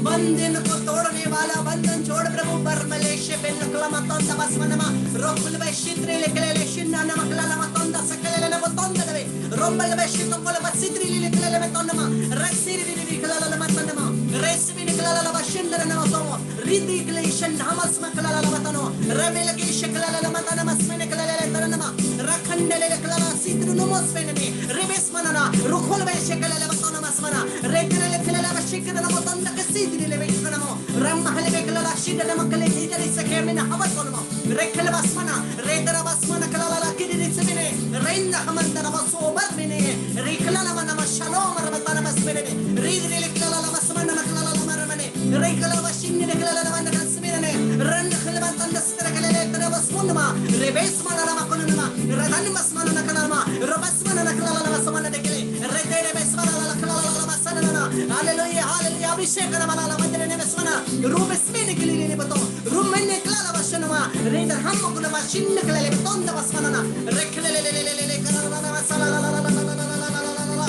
बंधन को तोड़ने वाला बंधन छोड़ प्रभु परमलेश बेन क्लमतोंदा बसमनमा रोकुल बेशिंद्रे लेकले शिन्ना नमकला लमतोंदा सकले लमतोंदा दवे रोबल बेशितो कोल बसिद्री लेकले लमतोंदमा रसिरी निकला लमतोंदमा रेसमी निकला लबशिंद्र नमतों रिदी क्लेशन नामस मकला लमतनो रवेल के शकला लमतनमा स्मेने कला लतनमा रखंडले लेकला सिद्रु नमस्मेने रिबेस मनना रुखोल बेशकला लमतोंदमा स्मना रेकले लेकले लबशिकना नमतोंदा कसिद्री लेबेकनमो रमहले बेकला शिंदना मकले इतरी सकेमिना हवतोनमा रेकले बसमना रेदरा बसमना कला किदिनि सेमिने रेंदा हमंदना बसोबर मिने रेकला लमना मशलोम रबतना बसमेने रिदी लेकला लबसमना कला लमरमने रेकला बशिंदने कला लमना कसमिने Randa khilbatanda strakale trabasmunma rebesmana ramakunma radanmasmana nakalama robasmana nakalala masmana dekele redere besmana nakalala masana. Hallelujah, hallelujah. Abhishekana malala mandene mesmana rubesmene kelini bato rumene klala bashanama renda hammukuna mashinne kelele batonda basmana reklelelelele kana masala la la la la la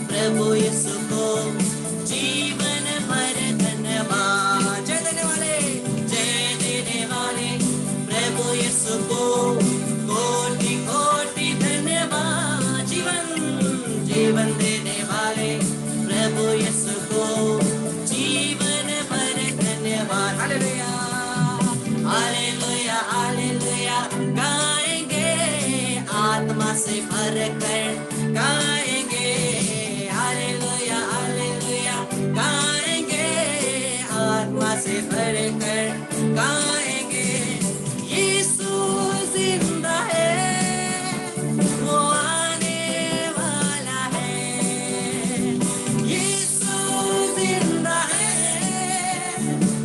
प्रभु यीशु को जीवन भर धन्यवाद। जय देने वाले प्रभु यीशु को कोटि कोटि धन्यवाद। जीवन देने वाले प्रभु यीशु को जीवन भर धन्यवाद। हालेलुया हालेलुया हालेलुया गाएंगे आत्मा से भर कर गाएंगे। हालेलुया हालेलुया गाएंगे आत्मा से भर कर गाएंगे। यीशु जिंदा है वो आने वाला है। यीशु जिंदा है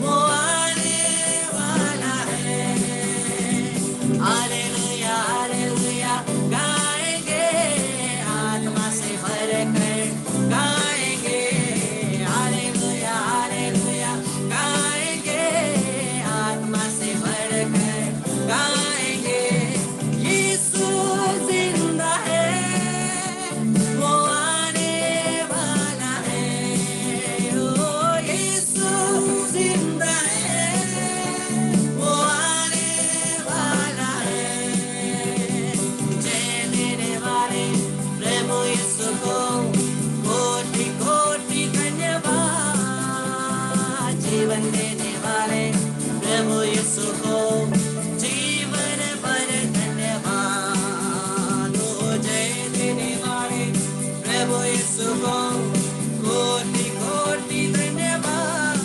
वो आने वाला है। हालेलुया हालेलुया गाएंगे आत्मा से भर कर गाएंगे। हालेलुया हालेलुया गाएंगे आत्मा से भर कर गाएंगे। यीशु जिंदा है वो आने वाला है। ओ यीशु जिंदा है वो आने वाला है। जय देने वाले प्रभु यीशु को कोटि कोटि धन्यवाद। जीवन देने वाले प्रभु यीशु को जीवन भर धन्यवाद। ओ जय देने वाले प्रभु यीशु को कोटि कोटि धन्यवाद।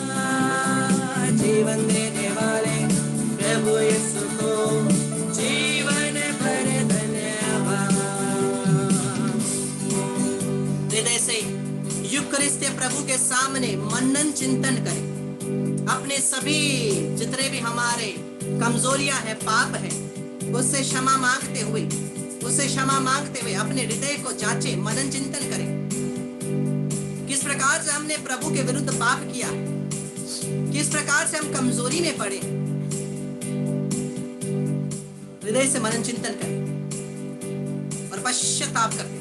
जीवन देने वाले प्रभु यीशु को जीवन भर धन्यवाद। हृदय से यूकरिस्ट प्रभु के सामने मनन चिंतन करें। अपने सभी जितने भी हमारे कमजोरियां हैं पाप है उससे क्षमा मांगते हुए अपने हृदय को जांचे मनन चिंतन करें। किस प्रकार से हमने प्रभु के विरुद्ध पाप किया, किस प्रकार से हम कमजोरी में पड़े। हृदय से मनन चिंतन करें और पश्चाताप करें।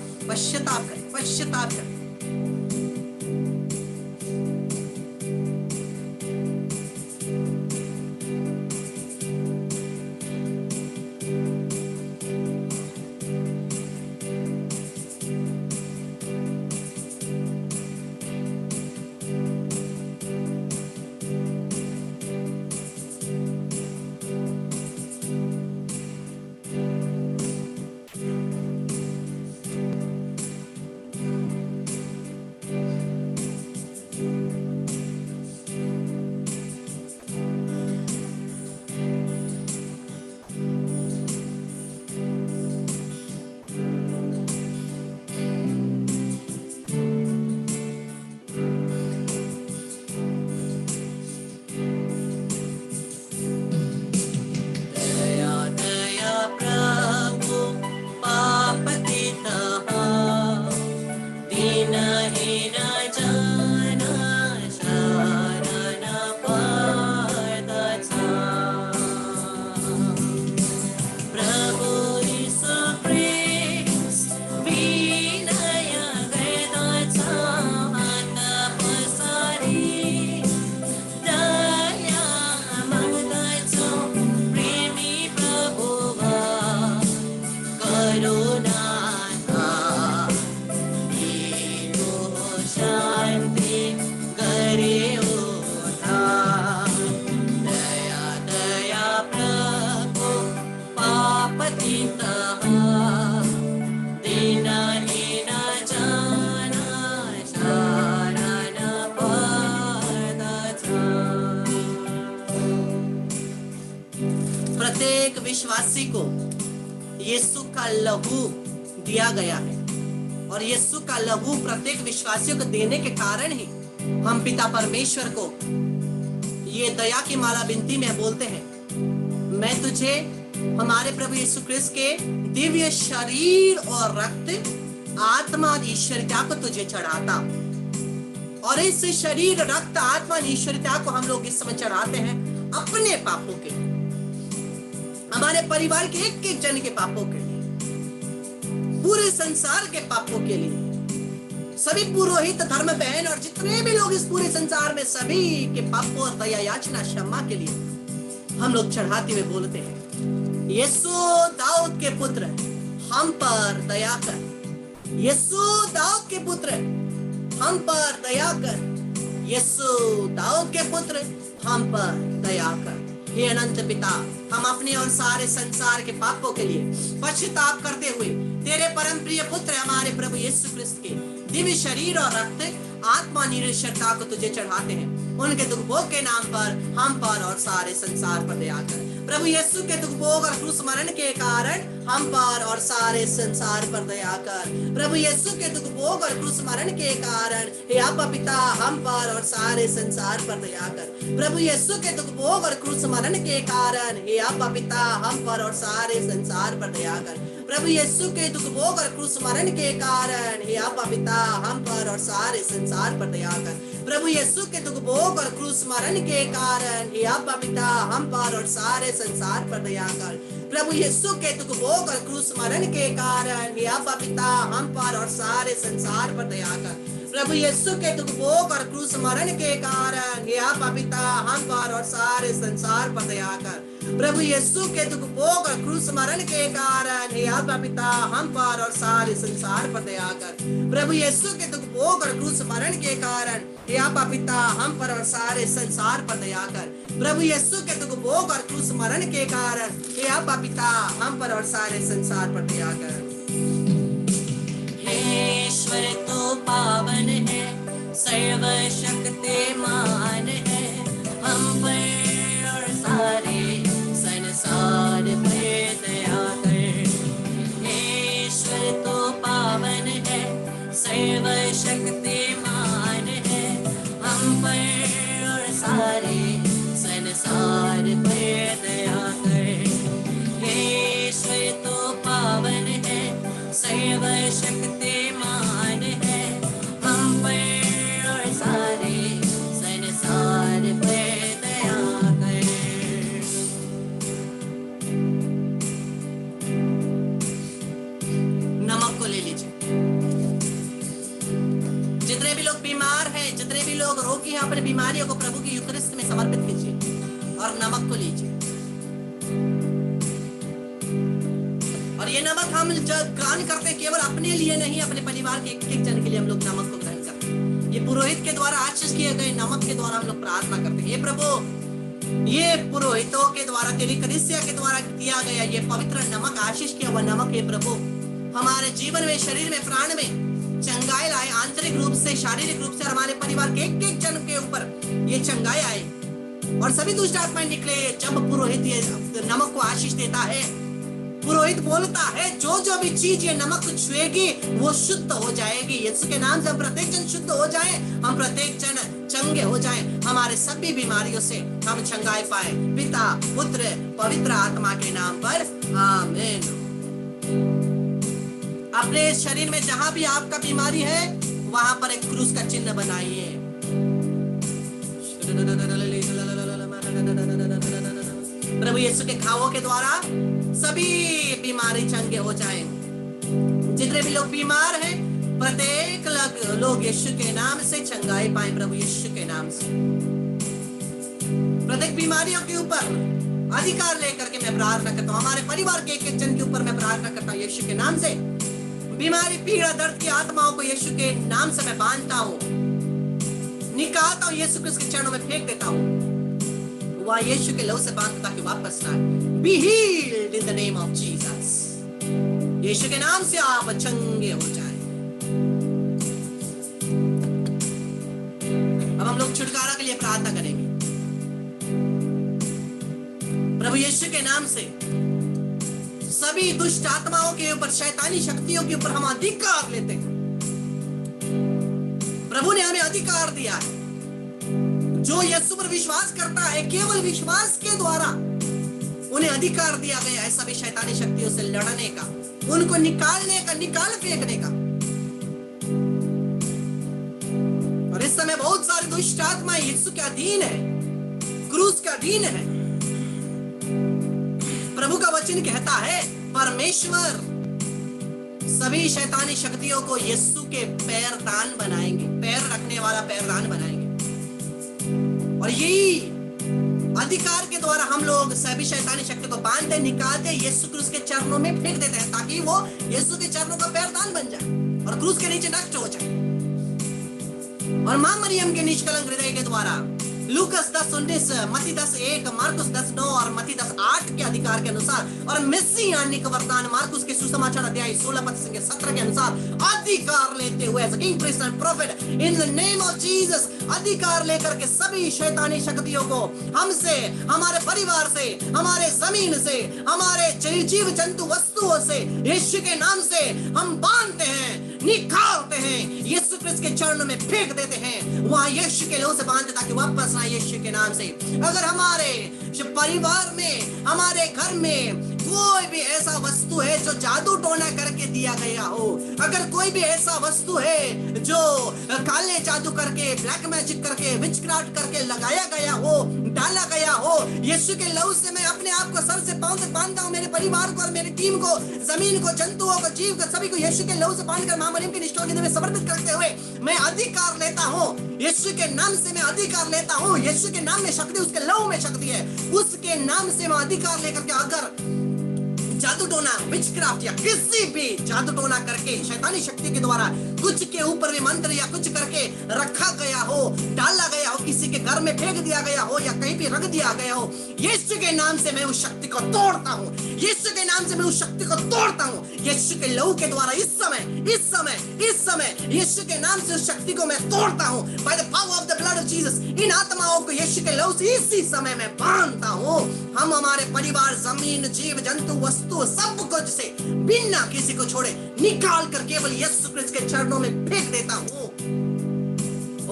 विश्वासी को यीशु का लहू दिया गया है, और यीशु का लहू प्रत्येक विश्वासियों को देने के कारण ही हम पिता परमेश्वर को ये दया की माला विनती में बोलते हैं, मैं तुझे हमारे प्रभु यीशु क्रिस्त के दिव्य शरीर और रक्त आत्मा और ईश्वरता को तुझे चढ़ाता। और इस शरीर, रक्त, आत्मा और ईश्वरता को हम लोग इस समय चढ़ाते हैं अपने पापों के लिए, हमारे परिवार के एक एक जन के पापों के लिए, पूरे संसार के पापों के लिए, सभी पुरोहित, धर्म बहन और जितने भी लोग इस पूरे संसार में, सभी के पापों और दया याचना क्षमा के लिए हम लोग चढ़ाते हुए बोलते हैं, यीशु दाऊद के पुत्र हम पर दया कर। यीशु दाऊद के पुत्र हम पर दया कर। यीशु दाऊद के पुत्र हम पर दया कर। हे अनंत पिता, हम अपने और सारे संसार के पापों के लिए पश्चाताप करते हुए तेरे परम प्रिय पुत्र हमारे प्रभु यीशु क्रिस्त के दिव्य शरीर और रक्त, आत्मा, निरीक्षरता को तुझे चढ़ाते हैं। उनके दुख भोग के नाम पर हम पर और सारे संसार पर दया कर। प्रभु यीशु के दुख भोग और क्रूस मरण के कारण हम पर और सारे संसार पर दया कर। प्रभु यीशु के दुख भोग और क्रूस मरण के कारण हे आपा पिता हम पर और सारे संसार पर दया कर। प्रभु यीशु के दुख भोग और क्रूस मरण के कारण हे आपा पिता हम पर और सारे संसार पर दया कर। प्रभु यीशु के दुख भोग और क्रूस मरण के कारण हे आपा पिता हम पर और सारे संसार पर दया कर। प्रभु यीशु के दुख भोग और क्रूस मरण के कारण हे आपा पिता हम पर और सारे संसार पर दया कर। प्रभु यीशु के दुख भोग और क्रूस मरण के कारण हे आपा पिता हम पर और सारे संसार पर दया कर। प्रभु यीशु के दुख भोग और क्रूस मरण के कारण हे आपा पिता हम पर और सारे संसार पर दया कर। प्रभु यीशु के दुख भोग और क्रूस मरण के कारण हे आपा पिता हम पर और सारे संसार पर दया कर। प्रभु यीशु के दुख भोग और क्रूस मरण के कारण हे आपा पिता हम पर और सारे संसार पर दया कर। प्रभु यीशु के दुख भोग और क्रूस मरण के कारण हे आपा पिता हम पर और सारे संसार पर दया कर। हे ईश्वर तो पावन है, सर्वशक्तिमान है, हम पर और सारे संसार पर दया कर। हे ईश्वर तो पावन है, सर्वशक्तिमान है, हम पर और सारे संसार पर दया कर। हे ईश्वर तो पावन है, सर्वशक्तिमान है, हम पर और सारे संसार पर दया कर। नमक को ले लीजिए। जितने भी लोग बीमार हैं, जितने भी लोग रोगी हैं, अपनी बीमारियों को प्रभु की यूकरिस्त में समर्पित कीजिए और नमक को लीजिए। और ये नमक हम जब ग्रहण करते हैं, केवल अपने लिए नहीं, अपने परिवार के एक एक जन के लिए हम लोग नमक को ग्रहण करते हैं। ये पुरोहित के द्वारा आशीष किए गए नमक के द्वारा हम लोग प्रार्थना करते हैं, ये प्रभु, ये पुरोहितों के द्वारा, तेरी कलीसिया के द्वारा दिया गया ये पवित्र नमक, आशीष किया हुआ नमक, ये प्रभु हमारे जीवन में, शरीर में, प्राण में चंगाई लाए, आंतरिक रूप से, शारीरिक रूप से, हमारे परिवार के एक एक जन के ऊपर ये चंगाई आए और सभी दुष्ट आत्माएं निकले। जब पुरोहित ये नमक को आशीष देता है, पुरोहित बोलता है जो जो भी चीज ये नमक छुएगी वो शुद्ध हो जाएगी। यीशु के नाम से हम प्रत्येक जन शुद्ध हो जाए, हम प्रत्येक जन चंगे हो जाए, हमारे सभी बीमारियों से हम चंगाई पाए, पिता, पुत्र, पवित्र आत्मा के नाम पर आमीन। अपने शरीर में जहां भी आपका बीमारी है वहां पर एक क्रूस का चिन्ह बनाइए। प्रभु यीशु के घावों के द्वारा सभी बीमारी चंगे हो जाएं। जितने भी लोग बीमार हैं, प्रत्येक लोग यीशु के नाम से चंगाई पाए, प्रभु यीशु के नाम से। प्रत्येक बीमारियों के ऊपर अधिकार लेकर के मैं प्रार्थना करता हूँ, हमारे परिवार के एक एक जन के ऊपर मैं प्रार्थना करता हूँ यीशु के नाम से। बीमारी, पीड़ा, दर्द की आत्माओं को यीशु के नाम से मैं बांधता हूँ, निकालता हूँ, यीशु क्रिस्त के चरणों में फेंक देता हूँ। वह यीशु के लहू से बांधता कि वापस ना आए। Be healed in the name of Jesus। यीशु के नाम से आप चंगे हो जाएं। अब हम लोग छुटकारा के लिए प्रार्थना करेंगे। प्रभु यीशु के नाम से सभी दुष्ट आत्माओं के ऊपर, शैतानी शक्तियों के ऊपर हम अधिकार लेते हैं। प्रभु ने हमें अधिकार दिया है। जो यीशु पर विश्वास करता है, केवल विश्वास के द्वारा उन्हें अधिकार दिया गया है सभी शैतानी शक्तियों से लड़ने का, उनको निकालने का, निकाल फेंकने का। और इस समय बहुत सारी दुष्ट आत्माएं यीशु के अधीन है, क्रूस के अधीन है। प्रभु का वचन कहता है परमेश्वर सभी शैतानी शक्तियों को यीशु के पैरदान बनाएंगे, पैर रखने वाला पैरदान बनाएंगे। और यही अधिकार के द्वारा हम लोग सभी शैतानी शक्ति को बांधते, निकालते, यीशु क्रूस के चरणों में फेंक देते हैं, ताकि वो यीशु के चरणों का पैरदान बन जाए और क्रूस के नीचे नष्ट हो जाए। और मां मरियम के निष्कलंक हृदय के द्वारा लूकस 10:19, मत्ती 10:1, मार्कुस 10:9 और मत्ती 10:8 के अधिकार के अनुसार, और मसीह आने का वरदान मार्कुस के सुसमाचार अध्याय 16-17 के अनुसार अधिकार लेते हुए as king, priest and prophet in the name of Jesus, अधिकार लेकर के सभी शैतानी शक्तियों को हमसे, हमारे परिवार से, हमारे जमीन से, हमारे जीव जंतु वस्तुओं से यीशु के नाम से हम बांधते हैं, निकालते हैं, यीशु क्रिस्त के चरणों में फेंक देते हैं, वहां यीशु के लहू से बांधते ताकि वापस ना यीशु के नाम से। अगर हमारे परिवार में, हमारे घर में कोई भी ऐसा वस्तु है जो जादू टोना करके दिया गया हो, अगर कोई भी ऐसा वस्तु है जो काले जादू करके, ब्लैक मैजिक करके, विचक्राफ्ट करके लगाया गया हो, डाला गया हो, यीशु के लहू से मैं अपने आप को सर से पांव तक बांधता हूं, मेरे परिवार को और मेरी टीम को, जमीन को, जंतुओं को, जीव को, सभी को यीशु के लहू से बांधकर मां मरियम के निष्ठा में समर्पित करते हुए मैं अधिकार लेता हूं, यीशु के नाम से मैं अधिकार लेता हूं। यीशु के नाम में शक्ति, उसके लहू में शक्ति है, उसके नाम से मैं अधिकार लेकर के अगर जादू टोना, विचक्राफ्ट या किसी भी जादू टोना करके शैतानी शक्ति के द्वारा कुछ के ऊपर भी मंत्र या कुछ करके रखा गया हो, डाला गया हो, किसी के घर में फेंक दिया गया हो या कहीं भी रख दिया गया हो, यीशु के नाम से मैं उस शक्ति को तोड़ता हूं, यीशु के नाम से मैं उस शक्ति को तोड़ता हूं, यीशु के लहू के द्वारा इस समय यीशु के नाम से उस शक्ति को मैं तोड़ता हूं। By the power of the blood of Jesus in आत्माओं को यीशु के लहू से इसी समय मैं बांधता हूं। हम हमारे परिवार, जमीन, जीव जंतु, वस्तु, सब कुछ से बिना किसी को छोड़े निकाल कर केवल यीशु क्रिस्त के चरणों में फेंक देता हूं।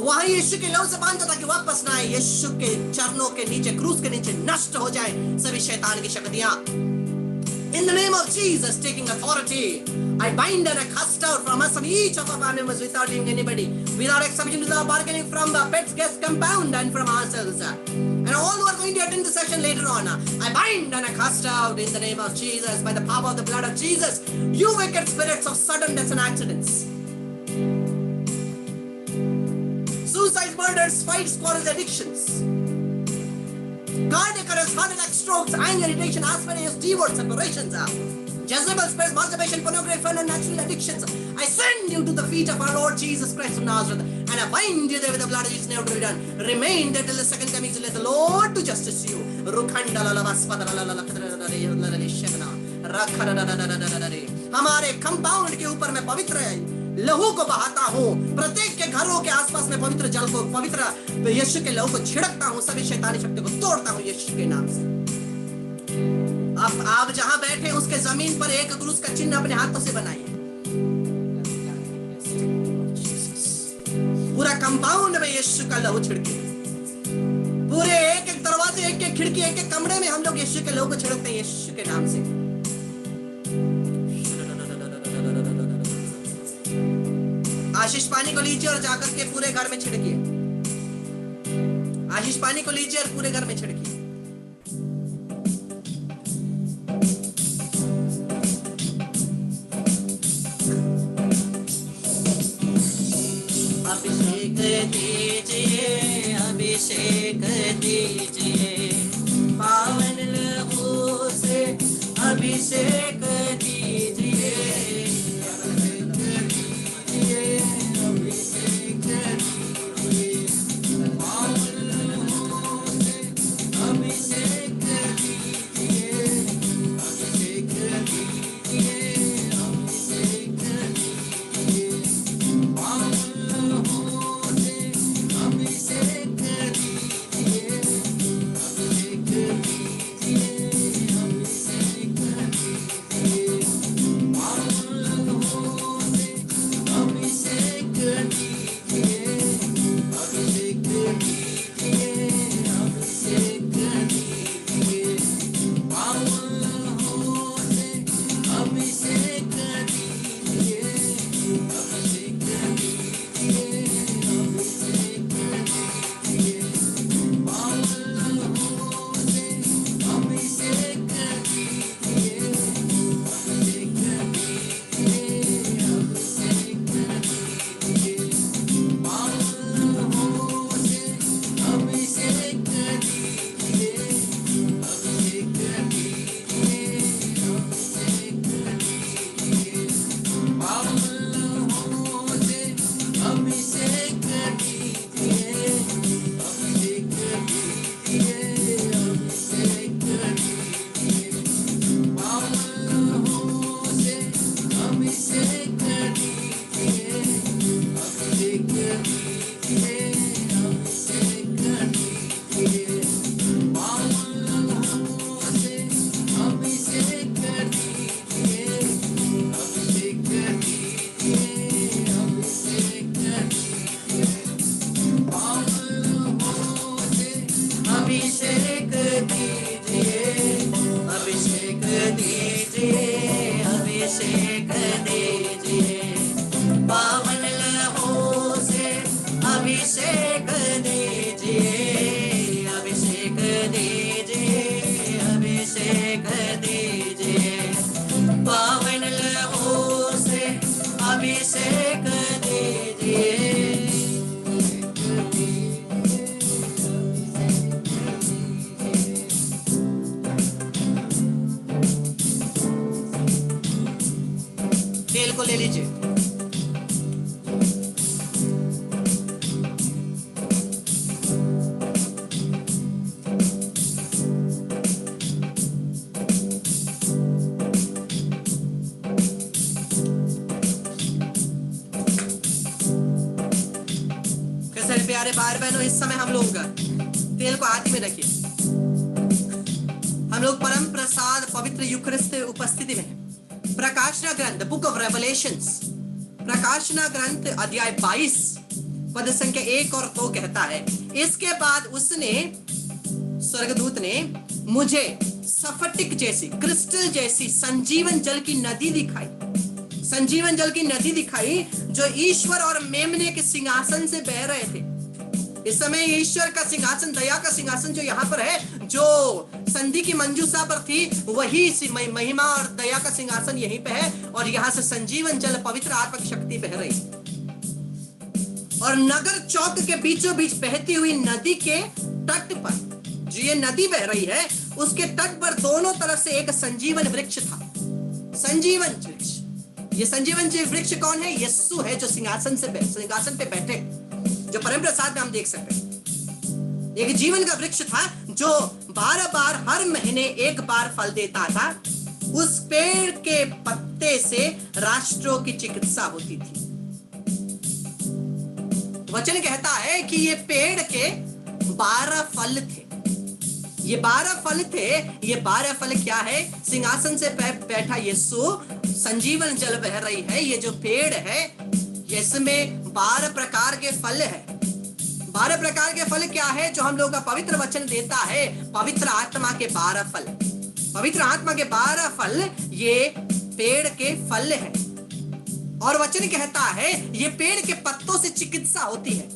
वहां यीशु के लहू से बांधता ताकि वापस ना आए, यीशु के चरणों के नीचे, क्रूस के नीचे नष्ट हो जाए सभी शैतान की शक्तियां। In the name of Jesus, taking authority, I bind and I cast out from us and each of our family members without leaving anybody, without exception, without bargaining from the pets, guest compound and from ourselves. And all who are going to attend the session later on, I bind and I cast out in the name of Jesus, by the power of the blood of Jesus, you wicked spirits of sudden deaths and accidents. Suicides, murders, fights, quarrels, addictions. Cardiac arrest, heart attack, strokes, anger, irritation, asthma, divorce, separations, Jezebel spirits, masturbation, pornography, and natural addictions. I send you to the feet of our Lord Jesus Christ of Nazareth, and I bind you there with the blood of Jesus, never to return. Remain there till the second coming, so let the Lord do justice to you. हमारे compound के ऊपर मैं पवित्र लहू को बहाता हूँ, प्रत्येक के घरों के आसपास में पवित्र जल को, पवित्र यीशु के लहू को छिड़कता हूँ, सभी शैतानी शक्ति को तोड़ता हूँ यीशु के नाम से। आप जहां बैठे उसके जमीन पर एक क्रूस का चिन्ह अपने हाथों से बनाइए। पूरा कंपाउंड में यीशु का लहू छिड़के, पूरे एक एक दरवाजे, एक एक खिड़की, एक एक कमरे में हम लोग यीशु के लहू को छिड़कते हैं यीशु के नाम से। आशीष पानी को लीजिए और जाकर के पूरे घर में छिड़किए। आशीष पानी को लीजिए और पूरे घर में छिड़किए। अभिषेक दीजिए, अभिषेक दीजिए, पावन लहू से अभिषेक दीजिए, अभिषेक दीजिए, अभिषेक दीजिए, अभिषेक दीजिए, पावन लहू से अभिषेक दीजिए, अभिषेक दीजिए, अभिषेक दीजिए, पावन लहू से अभिषेक दीजिए। तेल को ले लीजिए। कैसे प्यारे भाई बहनों, इस समय हम लोग तेल को हाथ में रखिए। हम लोग परम प्रसाद पवित्र यूखरिस्त उपस्थिति में प्रकाशना ग्रंथ बुक ऑफ रेवलेशंस, प्रकाशना ग्रंथ अध्याय 22 पद संख्या 1 और 2 कहता है, इसके बाद उसने, स्वर्गदूत ने मुझे स्फटिक जैसी, क्रिस्टल जैसी संजीवन जल की नदी दिखाई, संजीवन जल की नदी दिखाई जो ईश्वर और मेमने के सिंहासन से बह रहे थे। इस समय ईश्वर का सिंहासन, दया का सिंहासन जो यहाँ पर है, जो संधि की मंजूषा पर थी, वही महिमा और दया का सिंहासन यहीं पे है, और यहाँ से संजीवन जल पवित्र आत्मा की शक्ति बह रही। और नगर चौक के बीचों बीच बहती हुई नदी के तट पर, जो ये नदी बह रही है, उसके तट पर दोनों तरफ से एक संजीवन वृक्ष था। संजीवन वृक्ष, ये संजीवन वृक्ष कौन है? यीशु है, जो सिंहासन पे बैठे, जो परम प्रसाद में हम देख सकते हैं। एक जीवन का वृक्ष था जो 12 बार हर महीने एक बार फल देता था। उस पेड़ के पत्ते से राष्ट्रों की चिकित्सा होती थी। वचन कहता है कि ये पेड़ के 12 फल थे। ये 12 फल थे। ये 12 फल क्या है? सिंहासन से बैठा यीशु, संजीवन जल बह रही है, ये जो पेड़ है, इसमें 12 प्रकार के फल है। 12 प्रकार के फल क्या है जो हम लोग का पवित्र वचन देता है? पवित्र आत्मा के 12 फल। पवित्र आत्मा के 12 फल ये पेड़ के फल है। और वचन कहता है ये पेड़ के पत्तों से चिकित्सा होती है,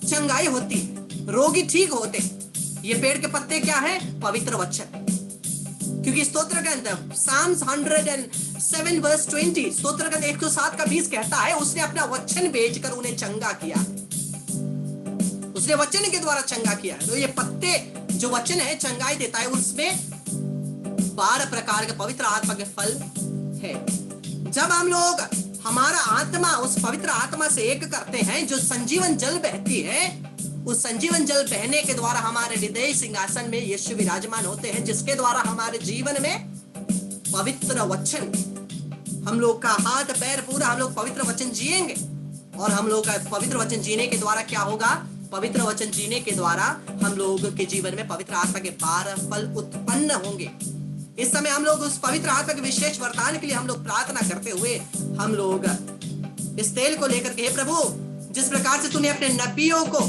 चंगाई होती है, रोगी ठीक होते हैं। ये पेड़ के पत्ते क्या है? पवित्र वचन। क्योंकि स्तोत्र ग्रंथ साम्स 107 वर्स 20, स्तोत्र ग्रंथ 107 का 20 कहता है, उसने अपना वचन बेचकर उन्हें चंगा किया, उसने वचन के द्वारा चंगा किया। तो ये पत्ते जो वचन है चंगाई देता है, उसमें 12 प्रकार के पवित्र आत्मा के फल है। जब हम लोग हमारा आत्मा उस पवित्र आत्मा से एक करते हैं, जो संजीवन जल बहती है, उस संजीवन जल बहने के द्वारा हमारे हृदय सिंहासन में यीशु विराजमान होते हैं, जिसके द्वारा हमारे जीवन में पवित्र वचन, हम लोग का हाथ पैर पूरा हम लोग पवित्र वचन जिएंगे। और हम लोग का पवित्र वचन जीने के द्वारा क्या होगा? पवित्र वचन जीने के द्वारा हम लोग के जीवन में पवित्र आत्मा के 12 फल उत्पन्न होंगे। इस समय हम लोग उस पवित्र आत्मा के विशेष वरदान के लिए हम लोग प्रार्थना करते हुए हम लोग इस तेल को लेकर के, हे प्रभु, जिस प्रकार से तूने अपने नबियों को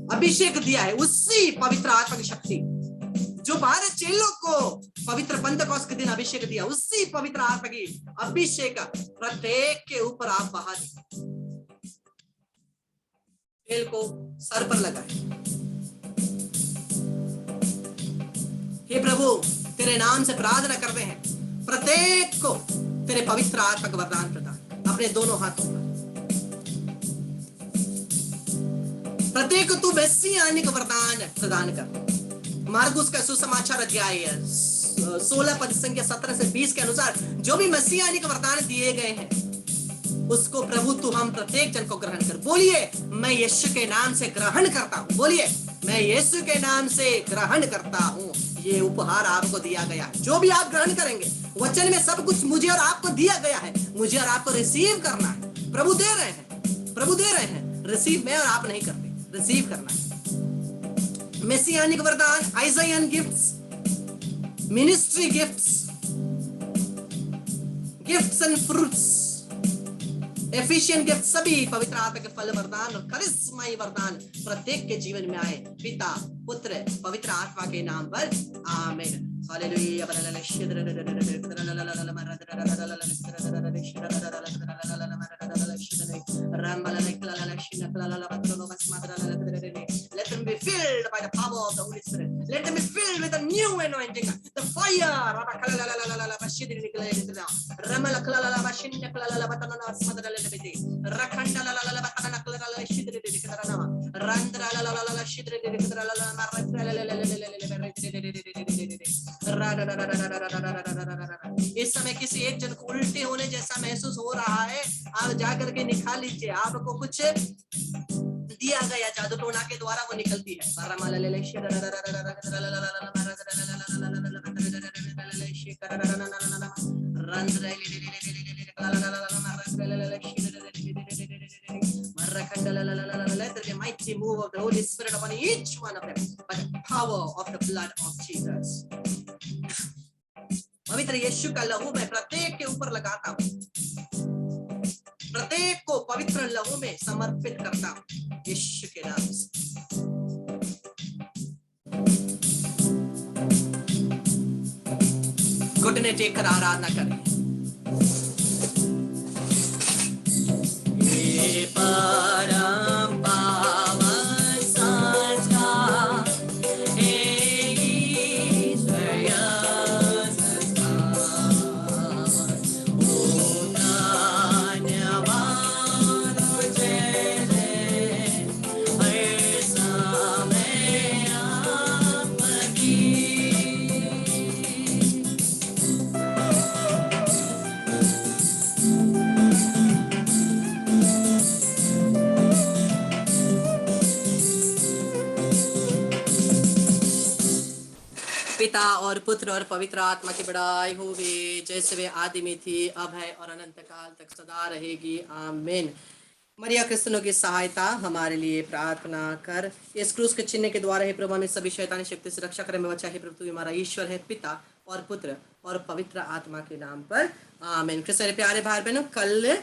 अभिषेक दिया है, उसी पवित्र आत्मा की शक्ति जो 12 चेलों को पवित्र पंतकोस्त के दिन अभिषेक दिया, उसी पवित्र आत्मा की अभिषेक प्रत्येक के ऊपर आप बहा दें। तेल को सर पर लगाए। हे प्रभु, तेरे नाम से प्रार्थना करते हैं, प्रत्येक को तेरे पवित्र आत्मा का वरदान प्रदान, अपने दोनों हाथों पर प्रत्येक को तू मैसियानिक वरदान प्रदान कर। मार्कुस का सुसमाचार अध्याय 16 पद संख्या 17 से 20 के अनुसार जो भी मैसियानिक वरदान दिए गए हैं, उसको प्रभु तू हम प्रत्येक जन को ग्रहण कर। बोलिए, मैं यीशु के नाम से ग्रहण करता हूँ। बोलिए, मैं यीशु के नाम से ग्रहण करता हूँ। ये उपहार आपको दिया गया है। जो भी आप ग्रहण करेंगे, वचन में सब कुछ मुझे और आपको दिया गया है। मुझे और आपको रिसीव करना है। प्रभु दे रहे हैं, प्रभु दे रहे हैं। रिसीव में और आप नहीं करते, रिसीव करना है। मेसियानिक वरदान, Isaian gifts, ministry gifts, gifts and fruits, efficient gift सभी पवित्र आत्मा के फल वरदान और करिश्माई वरदान प्रत्येक के जीवन में आए, पिता पुत्र पवित्र आत्मा के नाम पर, आमीन। Hallelujah. Let them be filled by the power of the Holy Spirit. Let them be filled with a new anointing, the fire. इस समय किसी एक जन को उल्टे होने जैसा महसूस हो रहा है, आप जाकर के निकाल लीजिए, आपको कुछ दिया गया जादू टोना के द्वारा वो निकलती है। Let the mighty move of the Holy Spirit upon each one of them by the power of the blood of Jesus. पवित्र यीशु का लहू मैं प्रत्येक के ऊपर लगाता हूँ, प्रत्येक को पवित्र लहू में समर्पित करता हूँ यीशु के नाम से। घुटने टेक कर आराधना करें। ये परम पावन संस्कार, पिता और पुत्र और पवित्र आत्मा की बड़ाई होगी, जैसे वे आदि में थी, अब है और अनंत काल तक सदा रहेगी, आमीन। मरिया क्रिस्तनों की सहायता हमारे लिए प्रार्थना कर। इस क्रूस के चिन्ह के द्वारा हे प्रभु हमें सभी शैतानी शक्ति से रक्षा करे में बचा। हे प्रभु तू हमारा ईश्वर है, पिता और पुत्र और पवित्र आत्मा के नाम पर, आमीन। क्रिस्त प्यारे भाई बहनों, कल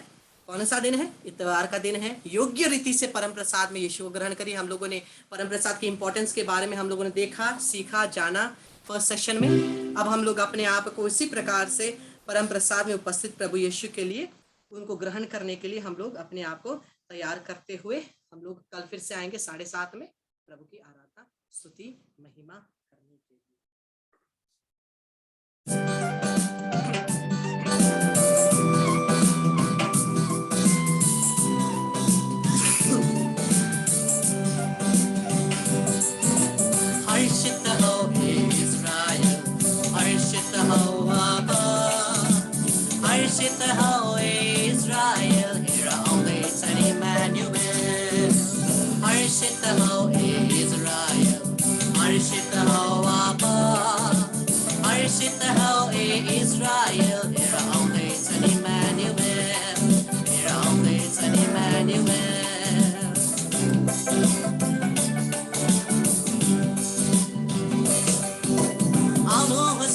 कौन सा दिन है? इतवार का दिन है। योग्य रीति से परम प्रसाद में यीशु को ग्रहण करिए। हम लोगों ने परम प्रसाद की इंपॉर्टेंस के बारे में हम लोगों ने देखा, सीखा, जाना फर्स्ट सेशन में। अब हम लोग अपने आप को इसी प्रकार से परम प्रसाद में उपस्थित प्रभु यीशु के लिए, उनको ग्रहण करने के लिए हम लोग अपने आप को तैयार करते हुए हम लोग कल फिर से आएंगे 7:30 में प्रभु की आराधना, स्तुति, महिमा करने के लिए। हर्षित हो इस्राएल, हर्षित हो आबा, हर्षित हो इस्राएल, here only is an Emmanuel. हर्षित हो इस्राएल, हर्षित हो आबा, हर्षित हो इस्राएल, here only is an Emmanuel, here only is an Emmanuel.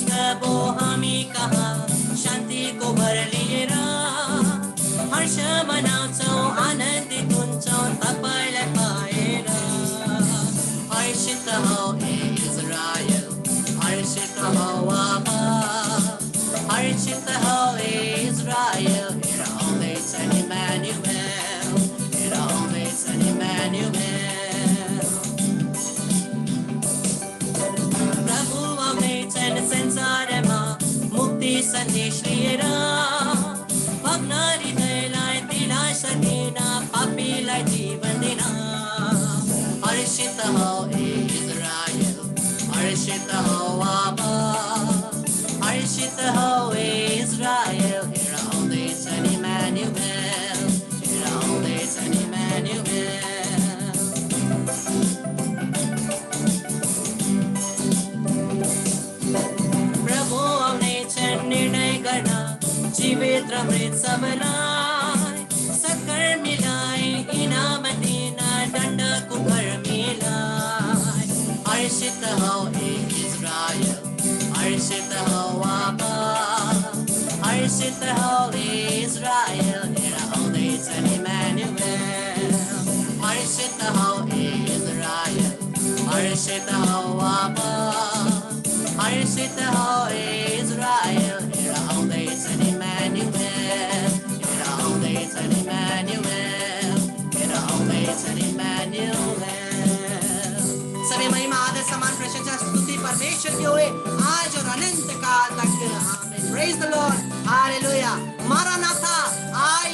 प्रभु हामी कहाँ शान्ति को भर लिएर हर्ष मनाउँछौँ, आनन्दित हुन्छौँ तपाईलाई पाएर। हर्षित हो इस्राएल, हर्षित हो आबा, हर्षित हो इस्राएल, here only is an Emmanuel, here only is an Emmanuel. संसारमा मुक्ति सन्देश लिएर भग्न हृदयलाई दिलासा दिन, पापीलाई जीवन दिन। हर्षित हो इस्राएल, हर्षित हो आबा, हर्षित हो इस्राएल, here only is an Emmanuel, here only is an Emmanuel. निर्णय गर्न जीवित र मृत सबलाई सत्कर्मीलाई इनाम दिन, दण्डको कर्मीलाई। हर्षित हो इस्राएल, हर्षित हो आबा, हर्षित हो इस्राएल, here only is Emmanuel. Harshit ho Israel, harshit ho Abba, harshit ho Israel. Here all days an Emmanuel, here all days an Emmanuel, here all days an Emmanuel. सभी महिमा आदर समान प्रशंसा स्तुति परमेश्वर की होए आज और अनंत काल तक। आमीन। Praise the Lord. Hallelujah. Maranatha.